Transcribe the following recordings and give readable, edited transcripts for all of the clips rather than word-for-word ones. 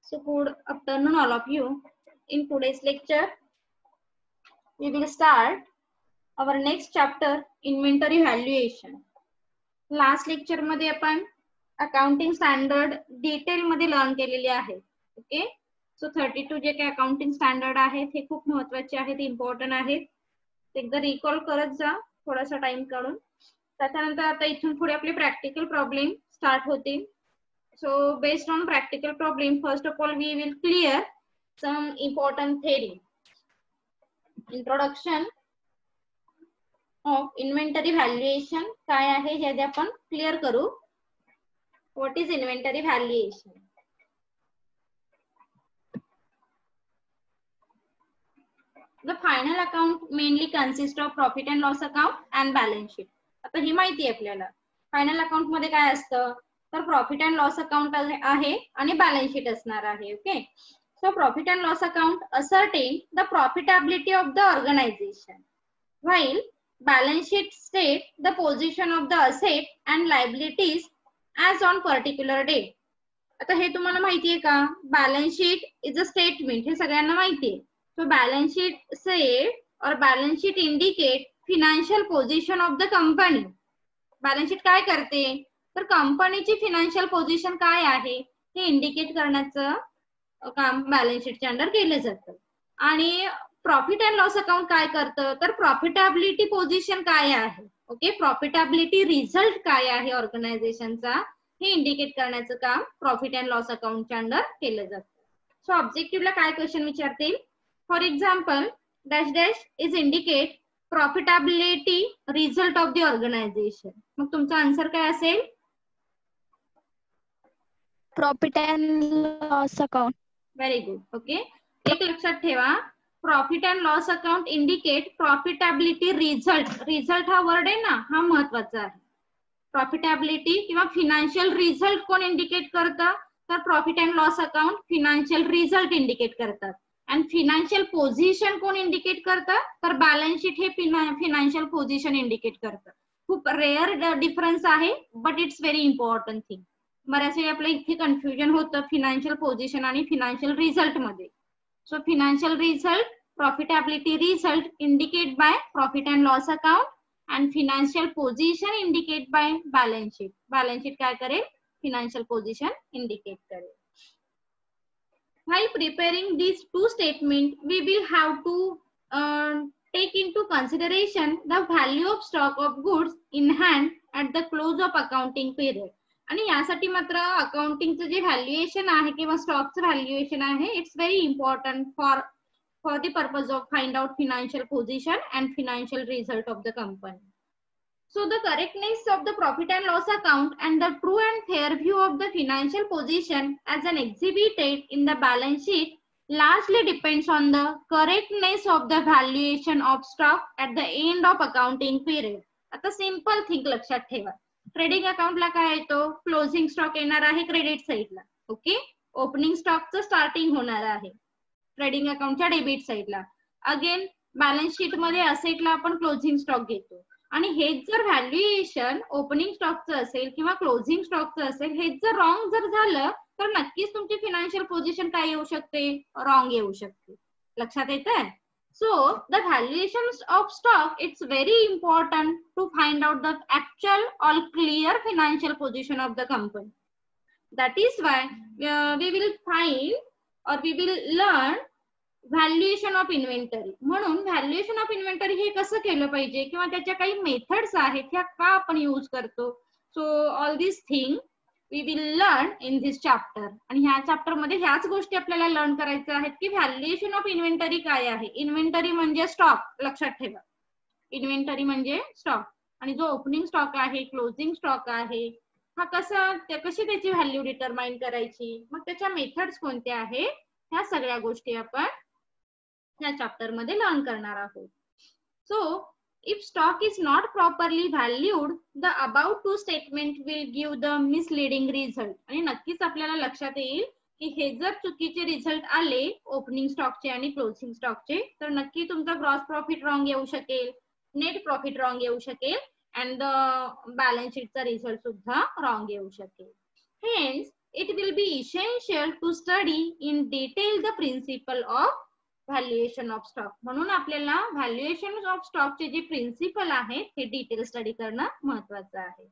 So good afternoon all of you. In today's lecture, we will start our next chapter, inventory valuation. Last lecture मध्ये आपण accounting standard detail मध्ये learn केलेले आहे. Okay, so 32 जे काही accounting standard आहेत हे खूप महत्त्वाचे आहेत, इम्पॉर्टंट आहेत. एकदा रिकॉल करत जा थोडासा टाइम काढून. त्याच्यानंतर आता इथून पुढे आपले प्रॅक्टिकल प्रॉब्लेम स्टार्ट होतील. So based on practical problem, first of all we will clear some important theory. Introduction of inventory valuation काय आहे हे आधी आपण क्लियर करू. What is inventory valuation? The final account mainly consists of profit and loss account and balance sheet. आता ही माहिती आहे आपल्याला. फायनल अकाउंट मध्ये काय असतं तर प्रॉफिट अँड लॉस अकाउंट आहे आणि बॅलन्स शीट असणार आहे. Okay, so profit and loss account ascertain the profitability of the organisation while balance sheet state the position of the asset and liabilities as on particular date. आता हे तुम्हाला माहिती आहे का, balance sheet is a statement, हे सगळ्यांना माहिती आहे. सो बॅलन्स शीट सेट और balance sheet indicate financial position of the company. Balance sheet काय करते तर कंपनीची फिनान्शियल पोझिशन काय आहे हे इंडिकेट करण्याचं काम बॅलन्स शीटच्या अंडर केलं जातं. आणि प्रॉफिट अँड लॉस अकाउंट काय करतं तर प्रॉफिटेबिलिटी पोझिशन काय आहे, ओके, प्रॉफिटेबिलिटी रिझल्ट काय आहे ऑर्गनायझेशनचा हे इंडिकेट करण्याचं काम प्रॉफिट अँड लॉस अकाउंटच्या अंडर केलं जातं. सो ऑब्जेक्टिव्हला काय क्वेश्चन विचारतील, for example dash dash is indicate profitability result of the organisation. मग तुमचा आन्सर काय असेल, profit and loss account. Very good. Okay, एक लक्षात ठेवा, profit and loss account indicate profitability result. Result हा वर्ड आहे ना, हा महत्वाचा आहे. प्रॉफिटेबिलिटी किंवा फिनान्शियल रिझल्ट कोण इंडिकेट करतं तर profit and loss account financial result indicate करतात. आणि फिनान्शियल पोझिशन कोण इंडिकेट करतं तर बॅलन्स शीट हे फिनान्शियल पोझिशन इंडिकेट करतं. खूप रेअर डिफरन्स आहे, but it's very important thing. बऱ्याच वेळी आपल्या इथे कन्फ्युजन होतं फिनान्शियल पोझिशन आणि फिनान्शियल रिझल्ट मध्ये. So financial result profitability result indicate by profit and loss account and financial position indicate by balance sheet. Balance sheet काय करेल financial position indicate करेल. While preparing these two statements, we will have to take into consideration the value of stock of goods in hand at the close of accounting period. आणि यासाठी मात्र अकाउंटिंगचं जे valuation आहे किंवा स्टॉकचं valuation आहे, it's very important for the purpose of find out financial position and financial result of the company. So the correctness of the profit and loss account and the true and fair view of the financial position as an exhibited in the balance sheet largely depends on the correctness of the valuation of stock at the end of accounting period. आता simple think लक्षात ठेवा, trading अकाउंटला काय येतो, closing stock येणार आहे credit साइडला. Okay, opening स्टॉकचं starting होणार आहे ट्रेडिंग अकाउंटच्या डेबिट साइडला. अगेन बॅलन्स शीट मध्ये असेटला आपण क्लोजिंग स्टॉक घेतो. आणि हेच जर व्हॅल्युएशन ओपनिंग स्टॉकचं असेल किंवा क्लोजिंग स्टॉकचं असेल, हेच जर रॉंग जर झालं तर नक्कीच तुमची फिनान्शियल पोझिशन काय येऊ शकते, रॉंग येऊ शकते. लक्षात येतंय. So the valuation of stock it's very important to find out the actual or clear financial position of the company. That is why we will find or we will learn valuation of inventory. म्हणून valuation of inventory हे कसं केलं पाहिजे किंवा त्याच्या काही methods आहेत ह्या का आपण यूज करतो. So all this thing we will learn in this chapter. आणि ह्या चॅप्टर मध्ये ह्याच गोष्टी आपल्याला लर्न करायच्या आहेत की व्हॅल्युएशन ऑफ इन्व्हेंटरी काय आहे. इन्व्हेंटरी म्हणजे स्टॉक, लक्षात ठेवा, इन्व्हेंटरी म्हणजे स्टॉक. आणि जो ओपनिंग स्टॉक आहे, क्लोजिंग स्टॉक आहे, हा कशी त्याची व्हॅल्यू डिटरमाइन करायची, मग त्याच्या मेथड्स कोणत्या आहेत, ह्या सगळ्या गोष्टी आपण या चॅप्टर मध्ये लर्न करणार आहोत. So if stock is not properly valued the about two statement will give the misleading result. आणि नक्कीच आपल्याला लक्षात येईल की हे जर चुकीचे रिझल्ट आले ओपनिंग स्टॉकचे आणि क्लोजिंग स्टॉकचे तर नक्की तुमचा ग्रॉस प्रॉफिट रॉंग येऊ शकेल, नेट प्रॉफिट रॉंग येऊ शकेल and the balance sheetचा रिझल्ट सुद्धा रॉंग येऊ शकेल. Hence it will be essential to study in detail the principle of valuation of stock. म्हणून आपल्याला व्हॅल्युएशन ऑफ स्टॉकचे जे प्रिन्सिपल आहेत हे डिटेल स्टडी करणं महत्वाचं आहे.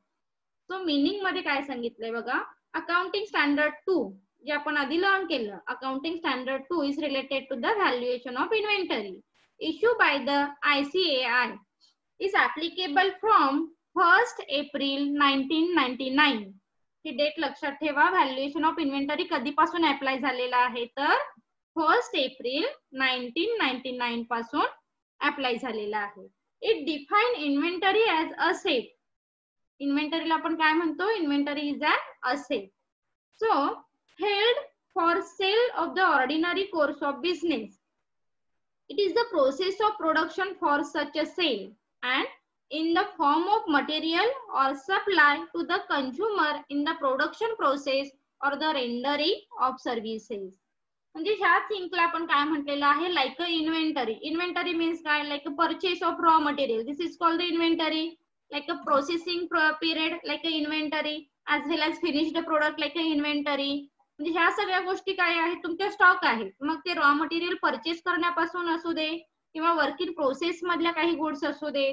सो मीनिंग मध्ये काय सांगितलंय बघा, अकाउंटिंग स्टँडर्ड 2 जे आपण आधी लर्न केलं, accounting standard 2 is related to the valuation of inventory issue by the ICAI is applicable from 1 April 1999. ही डेट लक्षात ठेवा. व्हॅल्युएशन ऑफ इन्व्हेंटरी कधीपासून अप्लाय झालेला आहे तर 1 एप्रिल 1999 पासून अप्लाय झालेला आहे. It define inventory as asset. इन्व्हेंटरीला आपण काय म्हणतो, inventory is an asset. So held for sale of the ordinary course of business. It is the process of production for such a sale and in the form of material or supply to the consumer in the production process or the rendering of services. म्हणजे ह्या थिंकला आपण काय म्हटलेलं आहे, like a inventory. Inventory means काय, like a purchase of raw material, this is called the inventory. Like a processing period like a inventory, as well as finished product like a inventory. म्हणजे ह्या सगळ्या गोष्टी काय आहेत, तुमच्या stock आहेत. मग ते रॉ मटेरियल परचेस करण्यापासून असू दे किंवा वर्क इन प्रोसेस मधल्या काही गुड्स असू दे,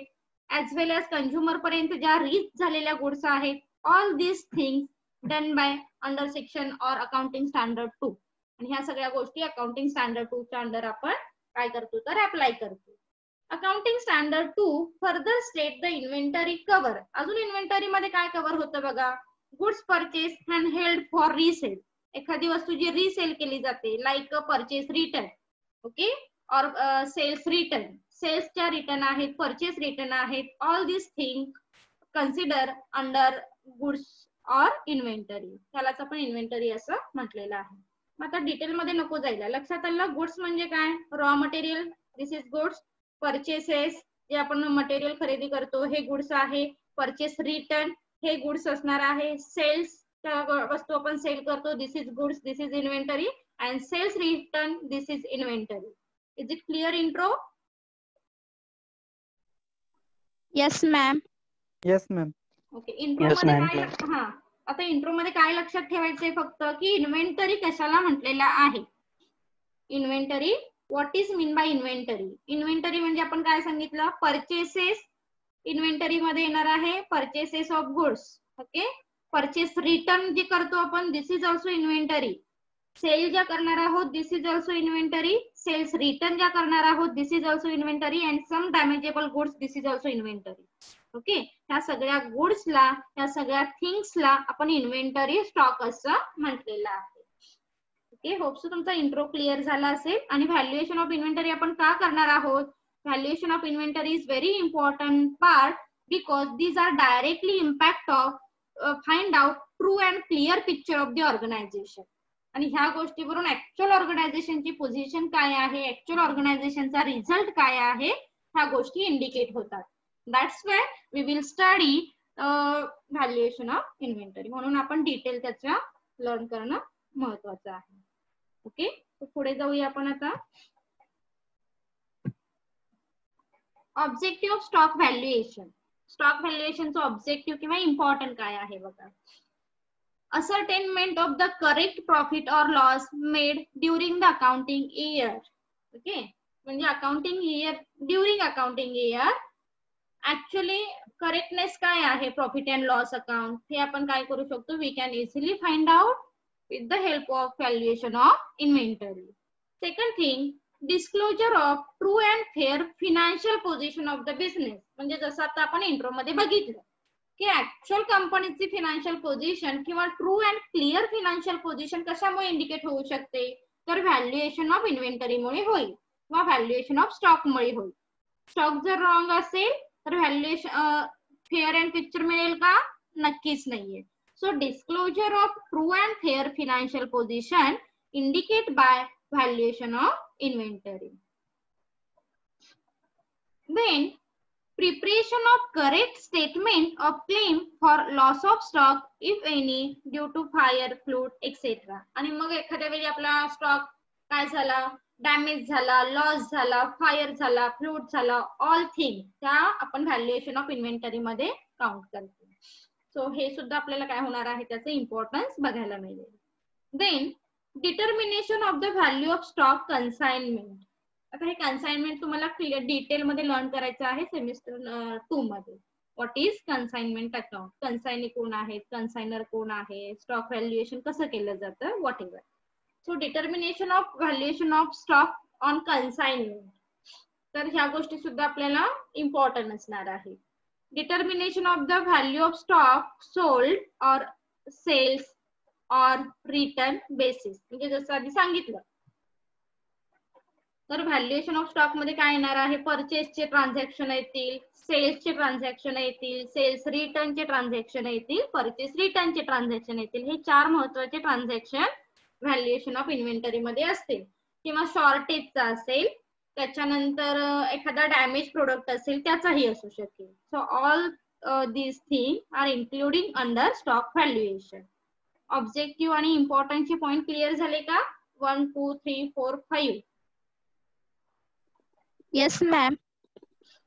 ॲज वेल ॲज कंझ्युमर पर्यंत ज्या रीच झालेल्या गुड्स आहेत, all this things done by under section or accounting standard 2. आणि ह्या सगळ्या गोष्टी अकाउंटिंग स्टँडर्ड 2 च्या अंडर आपण काय करतो तर अप्लाय करतो. Accounting standard 2 further state the inventory cover. अजून इन्व्हेंटरी मध्ये काय कव्हर होतं बघा, goods purchase and held for resale. एखादी वस्तू जी रिसेल केली जाते, लाईक परचेस रिटर्न, ओके, और सेल्स रिटर्न. सेल्सच्या रिटर्न आहेत, परचेस रिटर्न आहेत, all this thing consider under goods or inventory. त्यालाच आपण इन्व्हेंटरी असं म्हटलेलं आहे. मग आता डिटेल मध्ये नको जायला, लक्षात आलं. गुड्स म्हणजे काय, raw material, this is goods. Purchases जे आपण मटेरियल खरेदी करतो हे गुड्स आहे. परचेस रिटर्न हे गुड्स असणार आहे. सेल्स वस्तू आपण सेल करतो, this is goods, this is inventory. And sales return, this is inventory. Is it clear intro? Yes ma'am. Yes ma'am. Okay, intro मध्ये काय, हा आता इंट्रो मध्ये काय लक्षात ठेवायचंय फक्त की इन्व्हेंटरी कशाला म्हटलेला आहे. Inventory, what is mean by inventory. Inventory म्हणजे आपण काय सांगितलं, परचेसेस इन्व्हेंटरी मध्ये येणार आहे, purchases of goods. Okay, purchase return जे करतो आपण, this is also inventory. Sale ज्या करणार आहोत, this is also inventory. Sales return ज्या करणार आहोत, this is also inventory. And some damageable goods, this is also inventory. Okay, ह्या सगळ्या गुड्सला, ह्या सगळ्या थिंग्सला आपण इन्व्हेंटरी स्टॉक असं म्हटलेलं आहे. ओके, होप्स तुमचा इंट्रो क्लिअर झाला असेल. आणि व्हॅल्युएशन ऑफ इन्व्हेंटरी आपण का करणार आहोत, valuation of inventory is very important part because these are directly impact of find out true and clear picture of the organisation. आणि ह्या गोष्टीवरून ऍक्च्युअल ऑर्गनायझेशनची पोझिशन काय आहे, ऍक्च्युअल ऑर्गनायझेशनचा रिझल्ट काय आहे, ह्या गोष्टी इंडिकेट होतात. That's why we will study valuation of inventory. म्हणून आपण डिटेल त्याच्या लर्न करणं महत्वाचं आहे. ओके, पुढे जाऊया आपण आता. Objective of stock valuation. Stock व्हॅल्युएशनचं ऑब्जेक्टिव्ह किंवा इम्पॉर्टंट काय आहे बघा. Ascertainment of the correct profit or loss made during the accounting year. Okay, म्हणजे accounting year, during accounting year actually correctness काय आहे प्रॉफिट अँड लॉस अकाउंट, हे आपण काय करू शकतो, we can easily find out with the help of valuation of inventory. Second thing, disclosure of true and fair financial position of the business. म्हणजे जसं आता आपण इंट्रो मध्ये बघितलं की ऍक्च्युअल कंपनीची फिनान्शियल पोझिशन किंवा true and clear financial position कशामुळे इंडिकेट होऊ शकते, तर व्हॅल्युएशन ऑफ इन्व्हेंटरीमुळे होईल किंवा व्हॅल्युएशन ऑफ स्टॉकमुळे होईल. स्टॉक जर रॉंग असेल तर व्हॅल्युएशन फेअर अँड पिक्चर मिळेल का, नक्कीच नाहीये. So disclosure of true and fair financial position indicate by valuation of inventory. Then preparation of correct statement of claim for loss of stock if any due to fire, flood, etc. आणि मग एखाद्या वेळी आपला stock काय झाला, damage झाला, loss झाला, fire झाला, फ्लूड झाला, ऑल थिंग त्या आपण व्हॅल्युएशन ऑफ इन्व्हेंटरी मध्ये काउंट करतो. सो हे सुद्धा आपल्याला काय होणार आहे, त्याचे इम्पॉर्टन्स बघायला मिळेल. Then determination of the value of stock consignment. आता हे कन्साइनमेंट तुम्हाला क्लिअर डिटेल मध्ये लर्न करायचं आहे सेमिस्टर 2 मध्ये. व्हॉट इज कन्साइनमेंट अकाउंट, कन्साइनी कोण आहेत, कन्साइनर कोण आहे, स्टॉक व्हॅल्युएशन कसं केलं जातं, whatever. So determination of valuation of stock on consignment, तर ह्या गोष्टी सुद्धा आपल्याला इम्पॉर्टंट असणार आहे. Determination of the value of stock sold or sales or return basis, म्हणजे जसं आधी सांगितलं. तर व्हॅल्युएशन ऑफ स्टॉक मध्ये काय येणार आहे, परचेसचे ट्रान्झॅक्शन येतील, सेल्सचे ट्रान्झॅक्शन येतील, सेल्स रिटर्नचे ट्रान्झॅक्शन येतील, परचेस रिटर्नचे ट्रान्झॅक्शन येतील. हे 4 महत्त्वाचे ट्रान्झॅक्शन व्हॅल्युएशन ऑफ इन्व्हेंटरी मध्ये असतील. किंवा शॉर्टेजचा असेल, त्याच्यानंतर एखादा डॅमेज प्रोडक्ट असेल त्याचाही असू शकेल. So all these thing are including under stock valuation. Objective आणि इम्पॉर्टंटचे पॉइंट क्लिअर झाले का? 1 2 3 4 5. Yes, ma'am.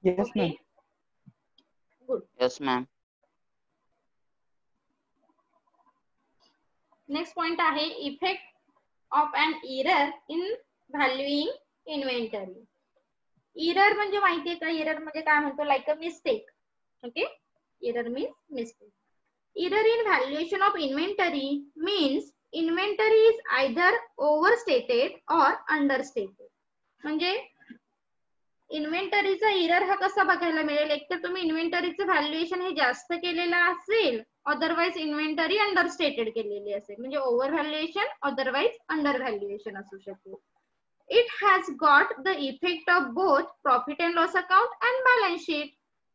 Yes, ma'am. Good. Yes, ma'am. Next point आहे effect of an error in valuing inventory. Error म्हणजे माहितीये का, एरर म्हणजे काय म्हणतो, like a mistake. Okay, error means mistake. Error in valuation of inventory means inventory is either overstated or understated. म्हणजे इन्व्हेंटरीचा error हा कसा बघायला मिळेल, एक तर तुम्ही इन्व्हेंटरीचं व्हॅल्युएशन हे जास्त केलेलं असेल, अदरवाइज इन्व्हेंटरी अंडरस्टेटेड केलेली असेल. म्हणजे over valuation otherwise under valuation असू शकेल. It has got the effect of both profit and loss account and balance sheet.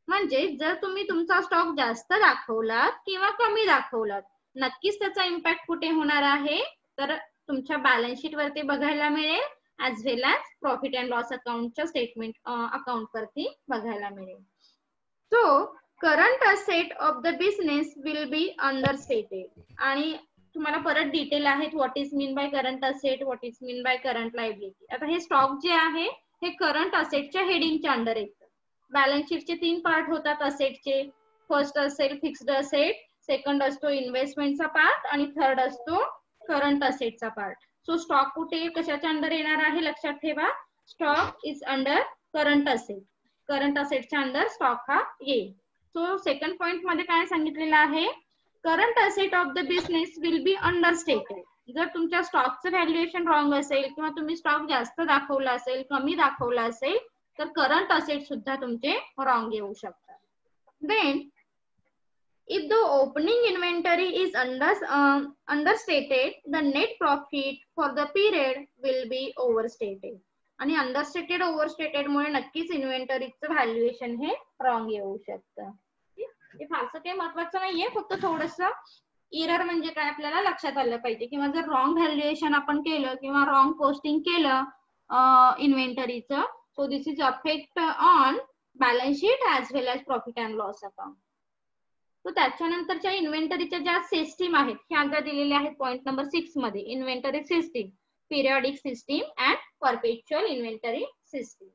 म्हणजे जर तुम्ही तुमचा स्टॉक जास्त दाखवलात किंवा कमी दाखवलात, नक्कीच त्याचा इम्पॅक्ट कुठे होणार आहे, तर तुमच्या बॅलन्स शीट वरती बघायला मिळेल, as well as profit and loss accountच्या स्टेटमेंट अकाउंट वरती बघायला मिळेल. So current asset of the business will be understated. आणि तुम्हाला परत डिटेल आहेत, what is mean by current asset, what is mean by current liability. आता हे स्टॉक जे आहे हे करंट असेटच्या हेडिंगच्या अंडर येतं. बॅलन्स शीटचे 3 पार्ट होतात असेटचे. फर्स्ट असेल फिक्स्ड असेट, सेकंड असतो इन्व्हेस्टमेंटचा पार्ट आणि थर्ड असतो करंट असेटचा पार्ट. सो स्टॉक कुठे कशाच्या अंडर येणार आहे लक्षात ठेवा, stock is under current asset. Current असेटच्या अंडर स्टॉक हा येईल. सो सेकंड पॉइंट मध्ये काय सांगितलेलं आहे, current asset of the business will be understated. जर तुमच्या स्टॉकचं व्हॅल्युएशन रॉंग असेल किंवा तुम्ही स्टॉक जास्त दाखवला असेल, कमी दाखवला असेल, तर करंट असेट सुद्धा तुमचे रॉंग येऊ शकतात. Then if the opening inventory is understated, the net profit for the period will be overstated. आणि अंडरस्टेटेड ओव्हरस्टेटेड मुळे नक्कीच इन्व्हेंटरीचं व्हॅल्युएशन हे रॉंग येऊ शकतं. हे फारसं काही महत्वाचं नाहीये, फक्त थोडंसं एरर म्हणजे काय आपल्याला लक्षात आलं पाहिजे. किंवा जर रॉंग व्हॅल्युएशन आपण केलं किंवा रॉंग पोस्टिंग केलं इन्व्हेंटरीचं, so this is affect on balance sheet as well as profit and loss account. तो त्याच्यानंतरच्या इन्व्हेंटरीच्या ज्या सिस्टीम आहेत ह्या आता दिलेल्या आहेत पॉइंट नंबर 6 मध्ये. Inventory system, periodic system and perpetual inventory system.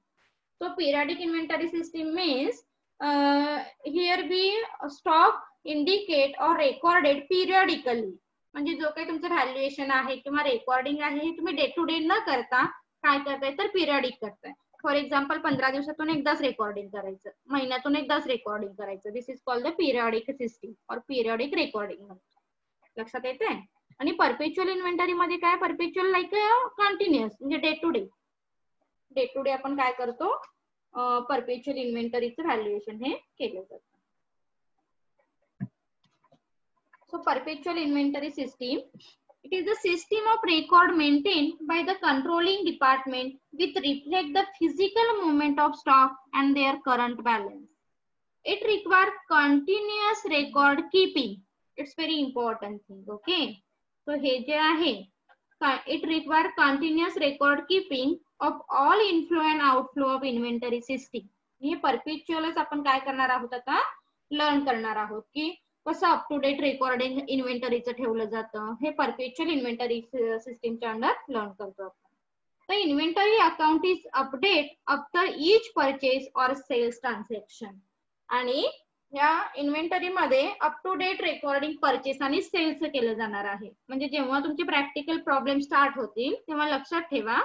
So periodic inventory system means here be stock indicate और रेकॉर्डेड पिरियडिकली. म्हणजे जो काही तुमचं व्हॅल्युएशन आहे किंवा रेकॉर्डिंग आहे हे तुम्ही डे टू डे न करता काय करताय तर पिरियडिक करताय. फॉर एक्झाम्पल 15 दिवसातून एकदाच रेकॉर्डिंग करायचं, महिन्यातून एकदाच रेकॉर्डिंग करायचं. This is called the periodic system और पिरियडिक रेकॉर्डिंग. लक्षात येते. आणि परपेच्युअल इन्व्हेंटरी मध्ये काय, परपेच्युअल लाईक कंटिन्युअस म्हणजे डे टू डे आपण काय करतो, परपेच्युअल इन्व्हेंटरीचं व्हॅल्युएशन हे केलं जातं. So perpetual inventory system, it is the system of record maintained by the controlling department which reflect the physical movement of stock and their current balance. It requires continuous record keeping. It's very important thing. Okay. So हे जे आहे, it requires continuous record keeping of all inflow and outflow of inventory system. हे परपेच्युअलच आपण काय करणार आहोत आता, learn करणार आहोत की कसं अप टू डेट रेकॉर्डिंग इन्व्हेंटरीचं ठेवलं जातं. हे परपेच्युअल इन्व्हेंटरी सिस्टीमच्या अंडर लर्न करतो आपण. तर inventory account is update after each purchase और सेल्स ट्रान्झॅक्शन. आणि या इन्व्हेंटरी मध्ये up to date recording purchase आणि सेल्स केलं जाणार आहे. म्हणजे जेव्हा तुमचे प्रॅक्टिकल प्रॉब्लेम स्टार्ट होतील तेव्हा लक्षात ठेवा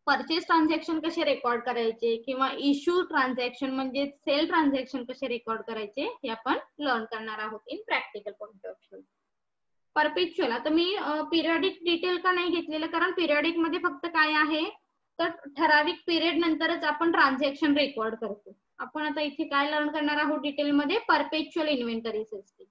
परचेस ट्रान्झॅक्शन कसे रेकॉर्ड करायचे किंवा इश्यू ट्रान्झॅक्शन म्हणजे सेल ट्रान्झॅक्शन कसे रेकॉर्ड करायचे हे आपण लर्न करणार आहोत in practical point of view. परपेच्युअल आता मी पिरियडिक डिटेल का नाही घेतलेलं कारण पिरियडिक मध्ये फक्त काय आहे तर ठराविक पिरियड नंतरच आपण ट्रान्झॅक्शन रेकॉर्ड करतो. आपण आता इथे काय लर्न करणार आहोत डिटेल मध्ये परपेच्युअल इन्व्हेंटरी सिस्टीम.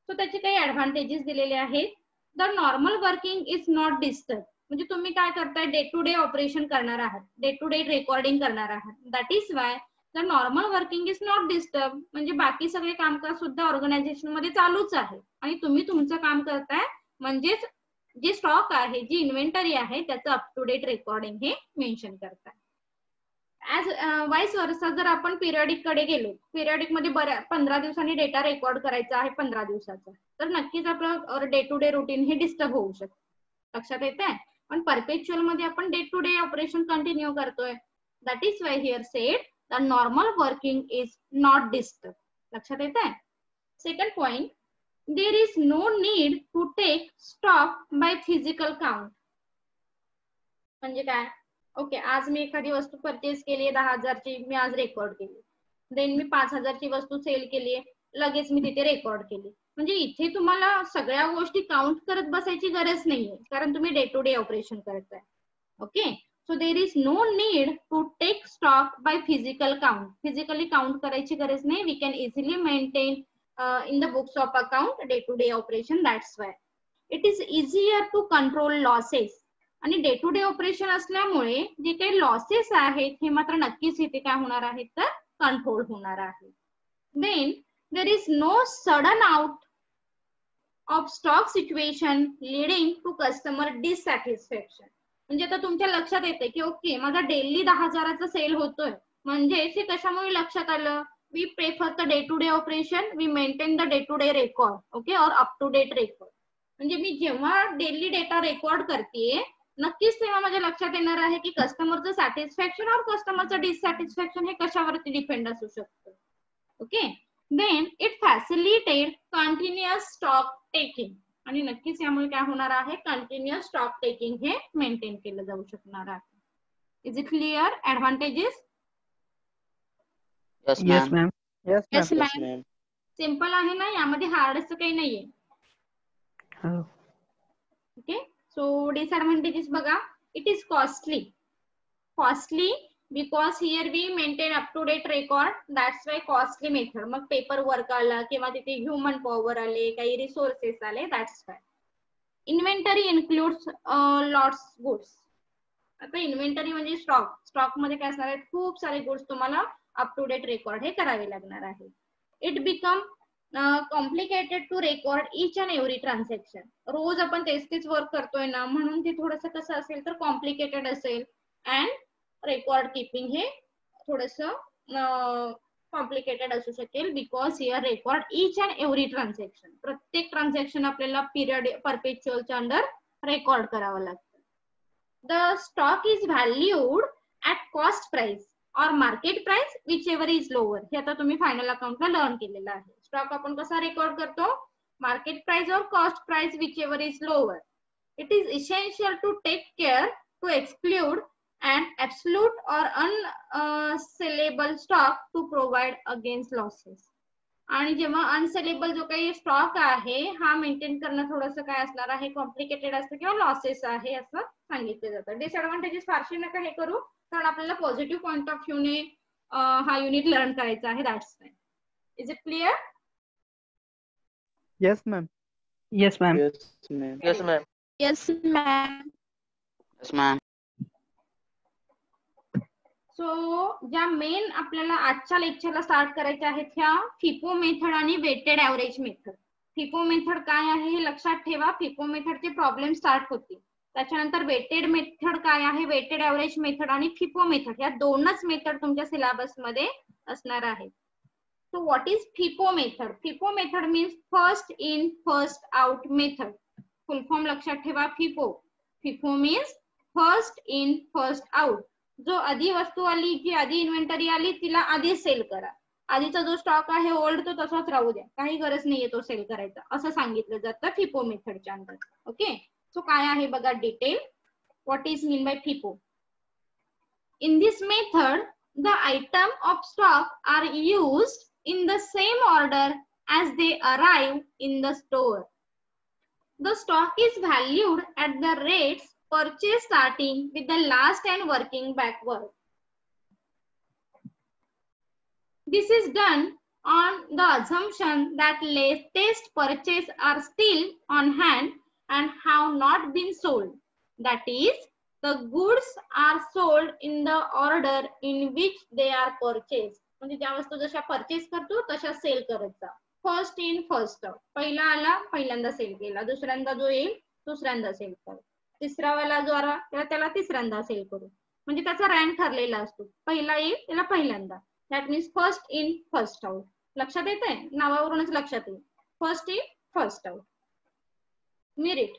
सो त्याचे काही ऍडव्हान्टेजेस दिलेले आहेत. The normal working is not disturb म्हणजे तुम्ही काय करताय डे टू डे ऑपरेशन करणार आहात डे टू डे रेकॉर्डिंग करणार आहात. That is why the normal working is not disturb म्हणजे बाकी सगळे कामकाज सुद्धा ऑर्गनायझेशन मध्ये चालूच आहे आणि तुम्ही तुमचं काम करताय म्हणजेच जे स्टॉक आहे जी इन्व्हेंटरी आहे त्याचं अप टू डेट रेकॉर्डिंग हे मेन्शन करताय. ऍज वाईस वर्सा जर आपण पिरियडिक कडे गेलो पिरियडिक मध्ये 15 दिवसांनी डेटा रेकॉर्ड करायचा आहे 15 दिवसाचा तर नक्कीच आपलं डे टू डे रुटीन हे डिस्टर्ब होऊ शकतं. लक्षात येत आहे. पण परपेच्युअल मध्ये आपण day to day operation continue करतोय. That is why here said the normal working is not disturb. लक्षात येत आहे. Second point there is no need to take stock by physical count. म्हणजे काय ओके आज मी एखादी वस्तू परचेस केली 10,000ची मी आज रेकॉर्ड केली. देन मी 5,000ची वस्तू सेल केली लगेच मी तिथे रेकॉर्ड केली. म्हणजे इथे तुम्हाला सगळ्या गोष्टी काउंट करत बसायची गरज नाहीये कारण तुम्ही डे टू डे ऑपरेशन करताय. Okay so there is no need to take stock by physical count. Physically count करायची गरज नाही. We can easily maintain in the books of account day to day operation. That's why it is easier to control losses. आणि day to day operation असल्यामुळे जे काही losses आहेत हे मात्र नक्कीच इथे काय होणार आहेत तर कंट्रोल होणार आहे. Then there is no sudden out of stock situation leading to customer dissatisfaction. म्हणजे आता तुमच्या लक्षात येते की ओके माझा डेली 10,000चा सेल होतोय म्हणजे हे कशामुळे लक्षात आलं we prefer the day to day operation we maintain the day to day record okay और अप टू डेट रेकॉर्ड. म्हणजे मी जेव्हा डेली डेटा रेकॉर्ड करते नक्कीच तेव्हा माझ्या लक्षात येणार आहे की कस्टमरचं सॅटिस्फॅक्शन और कस्टमरचं डिससॅटिस्फॅक्शन हे कशावरती डिपेंड असू शकतं. Okay then it facilitate continuous stock taking. आणि नक्कीच यामुळे काय होणार आहे कंटिन्युअस स्टॉक टेकिंग हे मेंटेन केलं जाऊ शकणार आहे. Is it clear advantages? Yes, Yes, ma'am. ma'am. Yes, Yes, ma'am. Yes, ma'am. ma'am. Simple आहे ना यामध्ये हार्ड असं काही नाहीये. Oh. ओके सो डिसएडव्हान्टेजेस बघा it is costly. Costly because here we maintain up to date record that's why costly method. मग paper work आला किंवा तिथे ह्युमन पॉवर आले काही रिसोर्सेस आले that's why. Inventory includes lots goods. आता inventory म्हणजे स्टॉक. स्टॉक मध्ये काय असणार आहेत खूप सारे गुड्स तुम्हाला अप टू डेट रेकॉर्ड हे करावे लागणार आहे. It become complicated to record each and every transaction. रोज आपण तेच वर्क करतोय ना म्हणून ते थोडंसं कसं असेल तर कॉम्प्लिकेटेड असेल अँड रेकॉर्ड किपिंग हे थोडंसं कॉम्प्लिकेटेड असू शकेल because here record each and every transaction. प्रत्येक ट्रान्झॅक्शन आपल्याला पिरियड परपेच्युअलच्या अंडर रेकॉर्ड करावं लागतं. The stock is valued at cost price or market price whichever is lower. हे आता तुम्ही फायनल अकाउंटला लर्न केलेलं आहे. स्टॉक आपण कसा रेकॉर्ड करतो मार्केट प्राइस और cost price whichever is lower. It is essential to take care to exclude an absolute or unsellable stock to provide against losses. आणि जेव्हा अनसेलेबल जो काही स्टॉक आहे हा मेंटेन करणं थोडंसं काय असणार आहे कॉम्प्लिकेटेड असतं किंवा लॉसेस आहे असं सांगितलं जातं. डिसएडव्हान्टेजेस फारसे नका हे करू कारण आपल्याला पॉझिटिव्ह पॉइंट ऑफ व्ह्यूने हा युनिट लर्न करायचा आहे. That's why. Is it clear? Yes, ma'am. Yes, ma'am. Yes, ma'am. Yes, ma'am. Yes, ma'am. So ज्या मेन आपल्याला आजच्या लेक्चरला स्टार्ट करायच्या आहेत ह्या फिफो मेथड आणि weighted average method. FIFO method काय आहे हे लक्षात ठेवा. फिफो मेथडचे प्रॉब्लेम स्टार्ट होतील. त्याच्यानंतर वेटेड मेथड काय आहे वेटेड ऍव्हरेज मेथड आणि फिफो मेथड या दोनच मेथड तुमच्या सिलेबस मध्ये असणार आहेत. So what is FIFO method? FIFO method means first in first out method. Full form लक्षात ठेवा FIFO. FIFO means first in first out. जो आधी वस्तू आली जी आधी इन्व्हेंटरी आली तिला आधी सेल करा. आधीचा जो स्टॉक आहे ओल्ड तो तसाच राहू द्या, काही गरज नाहीये तो सेल करायचा, असं सांगितलं जातं फिफो मेथडच्या अंडर. ओके, सो काय आहे बघा detail, what is mean by FIFO. In this method the item of stock are used in the same order as they arrive in the store. The stock is valued at the rates purchased starting with the last and working backward. This is done on the assumption that latest purchases are still on hand and have not been sold. That is, the goods are sold in the order in which they are purchased. म्हणजे ज्या वस्तू जशा purchase करतो तशा sale करत जा. First in first out, पहिला आला पहिल्यांदा सेल केला, दुसऱ्यांदा जो येईल दुसऱ्यांदा सेल करू, तिसरा वाला जो आला त्याला तिसऱ्यांदा सेल करू. म्हणजे त्याचा रँक ठरलेला असतो, पहिला येईल त्याला पहिल्यांदा. That means first in first out. लक्षात येत आहे, नावावरूनच लक्षात येईल, first in first out. Merit.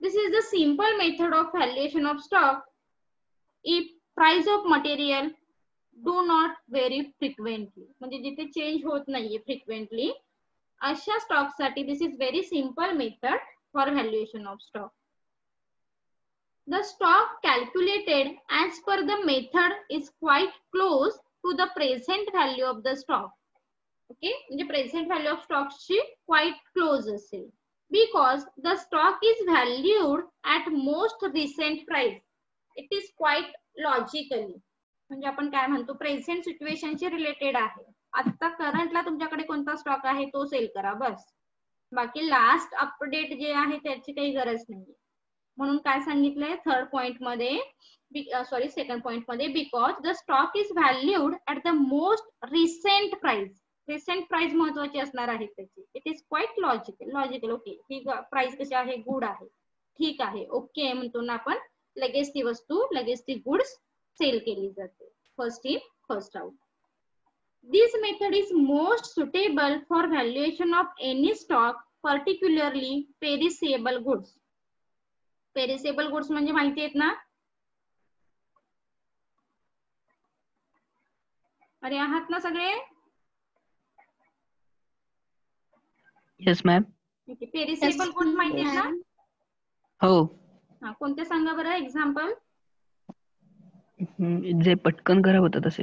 This is the simple method of valuation of stock if price of material do not vary frequently. म्हणजे जिथे चेंज होत नाहीये फ्रिक्वेंटली अशा स्टॉक साठी this is very simple method for valuation of stock. The stock calculated as per the method is quite close to the present value of the stock. Okay, म्हणजे present value of स्टॉकची quite close असेल. Because the stock is valued at most recent price, it is quite logically. म्हणजे आपण काय म्हणतो, present सिच्युएशनशी related आहे. आता करंटला तुमच्याकडे कोणता स्टॉक आहे तो सेल करा बस, बाकी लास्ट अपडेट जे आहे त्याची काही गरज नाही. म्हणून काय सांगितलंय थर्ड पॉइंट मध्ये, सॉरी सेकंड पॉइंट मध्ये, because the stock is valued at the most recent price. Recent price महत्वाची असणार आहे त्याची. It is quite logical. Okay, he price कशी आहे, गुड आहे, ठीक आहे, ओके म्हणतो ना आपण. लगेच ती वस्तू, लगेच ती गुड्स सेल केली जाते, first in first out. This method is most suitable for valuation of any stock, particularly perishable goods. Perishable goods म्हणजे माहिती आहेत ना, अरे आहात ना सगळे? Yes, ma'am. पेरिसेबल गुड्स माहिती आहेत ना? हो. हा, कोणते सांगा बरं एक्झाम्पल. जे पटकन खराब होतात असे.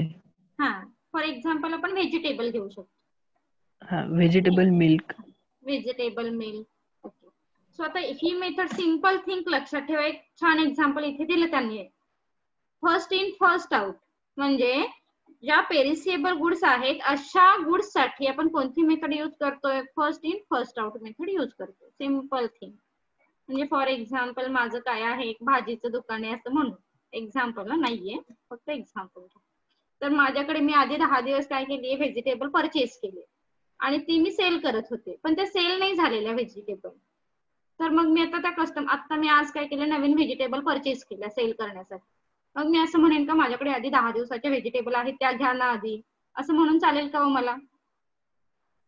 हा, फॉर एक्झाम्पल आपण व्हेजिटेबल घेऊ शकतो. हा, vegetable milk. Vegetable milk. Okay, so आता ही मेथड सिंपल थिंक लक्षात ठेवा. एक छान एक्झाम्पल इथे दिलं त्यांनी, फर्स्ट इन फर्स्ट आउट. म्हणजे ज्या पेरिसेबल गुड्स आहेत अशा गुड्स साठी आपण कोणती मेथड यूज करतोय, first in first out method use करतोय. Simple thing. म्हणजे फॉर एक्झाम्पल माझं काय आहे, एक भाजीचं दुकान आहे असं म्हणू, एक्झाम्पल नाहीये, फक्त एक्झाम्पल. तर माझ्याकडे मी आधी 10 दिवस काय केली, व्हेजिटेबल परचेस केले आणि ती मी सेल करत होते, पण त्या सेल नाही झालेल्या व्हेजिटेबल. तर मग मी आता मी आज काय केलं, नवीन व्हेजिटेबल परचेस केल्या सेल करण्यासाठी. मग मी असं म्हणेन का माझ्याकडे आधी 10 दिवसाच्या व्हेजिटेबल आहेत त्या घ्या ना आधी, असं म्हणून चालेल का हो मला?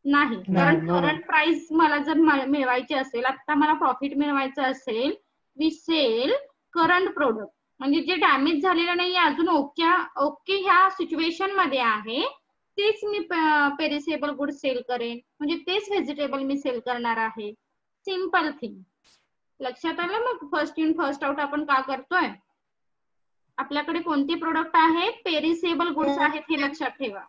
नाही, कारण करंट प्राइस मला जर मिळवायची असेल, आता मला प्रॉफिट मिळवायचं असेल, वी सेल करंट प्रोडक्ट. म्हणजे जे डॅमेज झालेलं नाही अजून ओके ह्या सिच्युएशन मध्ये आहे, तेच मी पेरिसेबल गुड सेल करेन, म्हणजे तेच व्हेजिटेबल मी सेल करणार आहे. Simple thing. लक्षात आलं? मग फर्स्ट इन फर्स्ट आउट आपण का करतोय? आपल्याकडे कोणते प्रोडक्ट आहेत, पेरिसेबल गुड्स आहेत, हे लक्षात ठेवा.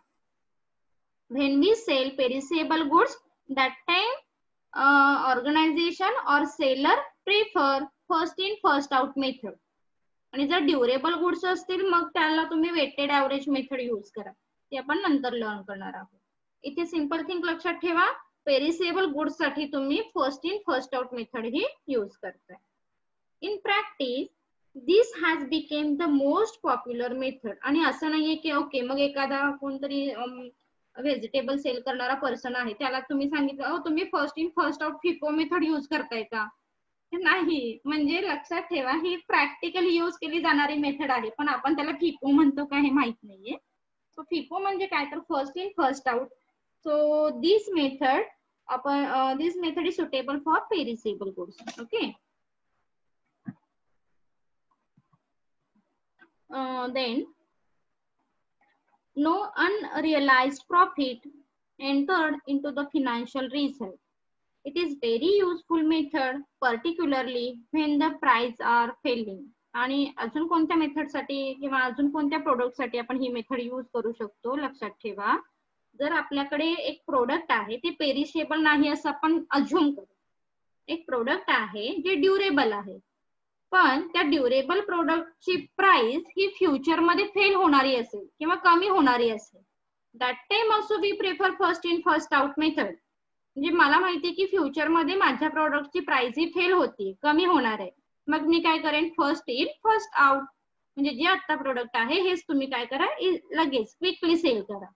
When we sell perishable goods, that time organization or seller prefer first in first out method. आणि जर ड्युरेबल गुड्स असतील मग त्याला तुम्ही वेटेड ऍव्हरेज मेथड यूज करा, ते आपण नंतर लर्न करणार आहोत. इथे सिंपल थिंग लक्षात ठेवा, पेरिसेबल गुड्स साठी तुम्ही first in first out method ही यूज करताय. In practice this has become the most popular method. आणि असं नाहीये की ओके मग एखादा कोणतरी व्हेजिटेबल सेल करणारा पर्सन आहे त्याला तुम्ही सांगितलं तुम्ही first in first out FIFO method use करताय का? नाही. म्हणजे लक्षात ठेवा ही प्रॅक्टिकली यूज केली जाणारी मेथड आहे, पण आपण त्याला फिफो म्हणतो का हे माहित नाहीये. सो फिफो म्हणजे काय तर first in first out. So this method is suitable for perishable goods. Okay, then no unrealized profit entered into the financial result. It is very useful method, particularly when the price are failing. आणि अजून कोणत्या method साठी किंवा अजून कोणत्या product साठी आपण ही method use करू शकतो लक्षात ठेवा. जर आपल्याकडे एक प्रोडक्ट आहे ते पेरिशेबल नाही असं आपण अज्युम करू. एक प्रोडक्ट आहे जे ड्युरेबल आहे, पण त्या ड्युरेबल प्रोडक्टची प्राइस ही फ्युचर मध्ये फेल होणारी असेल किंवा कमी होणारी असेल. That time also we prefer first in first out method. म्हणजे मला माहिती की फ्युचर मध्ये माझ्या प्रोडक्टची प्राइस ही फेल होती, कमी होणार आहे, मग मी काय करेन, फर्स्ट इन फर्स्ट आउट. म्हणजे जे आता प्रोडक्ट आहे हेच तुम्ही काय करा, लगेच क्विकली सेल करा.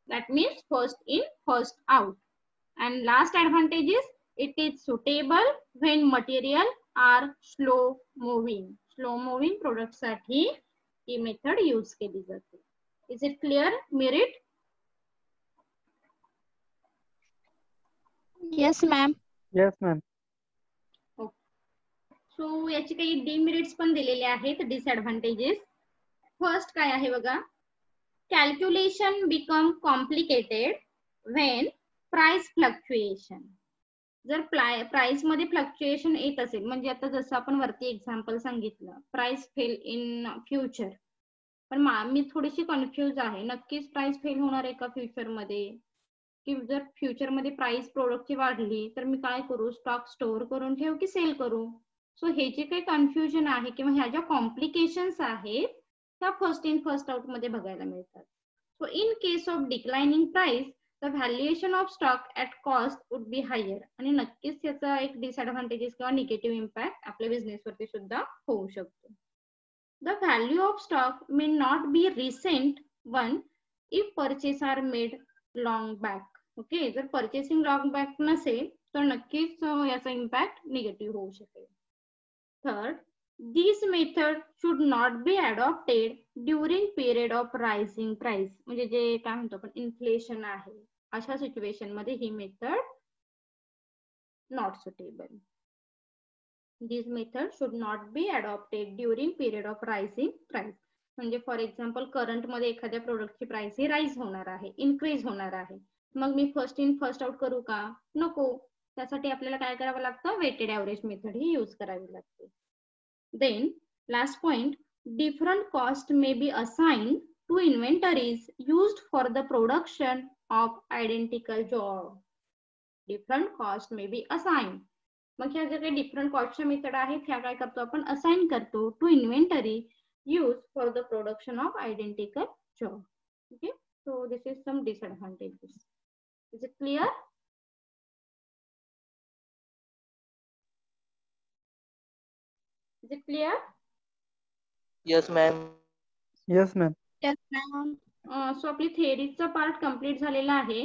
That means first in first out. And last advantage is it is suitable when material are slow moving. Slow moving product साठी ही मेथड यूज केली जाते. Is it clear merit? Yes, ma'am. Yes, ma'am. So याचे काही demerits पण दिलेले आहेत, disadvantages. First काय आहे बघा, calculation become complicated when price fluctuation. जर प्राइस मध्ये फ्लक्च्युएशन येत असेल, म्हणजे आता जसं आपण वरती एक्झाम्पल सांगितलं, प्राइस फेल इन फ्युचर, पण मी थोडीशी कन्फ्युज आहे, नक्कीच प्राइस फेल होणार आहे का फ्युचर मध्ये, की जर फ्युचर मध्ये प्राइस प्रोडक्टची वाढली तर मी काय करू, स्टॉक स्टोअर करून ठेवू की सेल करू. सो हे जे काही कन्फ्युजन आहे किंवा ह्या ज्या कॉम्प्लिकेशन्स आहेत त्या फर्स्ट इन फर्स्ट आउट मध्ये बघायला मिळतात. So in case of declining price the valuation of stock at cost would be higher. आणि नक्कीच याचा एक डिसएडव्हान्टेजेस किंवा निगेटिव्ह इम्पॅक्ट आपल्या बिझनेस वरती सुद्धा होऊ शकतो. The value of stock may not be recent one if purchase are made long back. Okay, जर परचेसिंग लॉंग बॅक नसेल तर नक्कीच याचा इम्पॅक्ट निगेटिव्ह होऊ शकेल. Third, this method should not be adopted during period of rising price. म्हणजे जे काय म्हणतो आपण इन्फ्लेशन आहे, अशा सिच्युएशन मध्ये ही method not suitable. This method should not be adopted during period of rising price. म्हणजे फॉर एक्झाम्पल करंट मध्ये एखाद्या प्रोडक्टची प्राइस ही राईज होणार आहे, इन्क्रीज होणार आहे, मग मी फर्स्ट इन फर्स्ट आउट करू का, नको. त्यासाठी आपल्याला काय करावं लागतं, वेटेड ॲव्हरेज मेथड ही यूज करावी लागते. Then last point, different cost may be assigned to inventories used for the production of identical job. Different cost may be assigned. मग ह्या ज्या काही डिफरंट कॉस्टच्या मेथड आहेत ह्या काय करतो आपण, असाइन करतो to inventory use for the production of identical job. Okay, so this is some disadvantages. Is it clear? Is it clear? Yes, ma'am. Yes, ma'am. Yes, ma'am. So आपली थेअरीचा part complete झालेला आहे.